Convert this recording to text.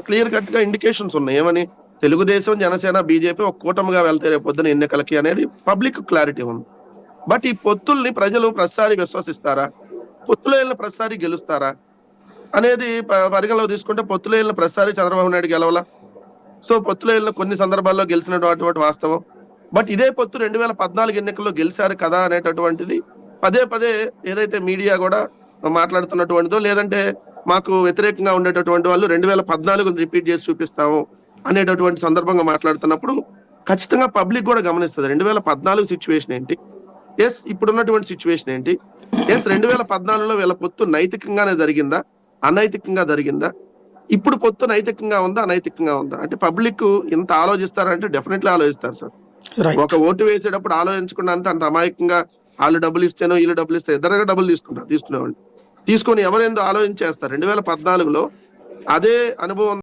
Clear cut గా indications ఉన్నాయి. ఏమని? తెలుగుదేశం, జనసేన, బీజేపీ ఒక కూటమిగా వెళ్తే రేపు పొద్దున ఎన్నికలకి అనేది పబ్లిక్ క్లారిటీ ఉంది. బట్ ఈ పొత్తుల్ని ప్రజలు ప్రతిసారి విశ్వసిస్తారా? పొత్తులో వెళ్ళిన ప్రతిసారి గెలుస్తారా అనేది పరిగణలో తీసుకుంటే పొత్తులో వెళ్ళిన ప్రతిసారి చంద్రబాబు నాయుడు గెలవాల. సో పొత్తులో వెళ్ళిన కొన్ని సందర్భాల్లో గెలిచినటువంటి వాస్తవం. బట్ ఇదే పొత్తు 2014 ఎన్నికల్లో గెలిచారు కదా అనేటటువంటిది పదే పదే ఏదైతే మీడియా కూడా మాట్లాడుతున్నటువంటిదో, లేదంటే మాకు వ్యతిరేకంగా ఉండేటటువంటి వాళ్ళు 2014 రిపీట్ చేసి చూపిస్తాము అనేటటువంటి సందర్భంగా మాట్లాడుతున్నప్పుడు ఖచ్చితంగా పబ్లిక్ కూడా గమనిస్తుంది 2014 సిచ్యువేషన్ ఏంటి, ఎస్ ఇప్పుడున్నటువంటి సిచ్యువేషన్ ఏంటి, ఎస్ 2014లో వీళ్ళ పొత్తు నైతికంగానే జరిగిందా, అనైతికంగా జరిగిందా, ఇప్పుడు పొత్తు నైతికంగా ఉందా, అనైతికంగా ఉందా అంటే పబ్లిక్ ఇంత ఆలోచిస్తారంటే డెఫినెట్లీ ఆలోచిస్తారు సార్. ఒక ఓటు వేసేటప్పుడు ఆలోచించకుండా అంత అమాయకంగా వాళ్ళు డబ్బులు ఇస్తేనో వీళ్ళు డబ్బులు ఇస్తే ఇద్దరుగా డబ్బులు తీసుకునేవాళ్ళు తీసుకొని ఎవరేందో ఆలోచించేస్తారు. 2014లో అదే అనుభవం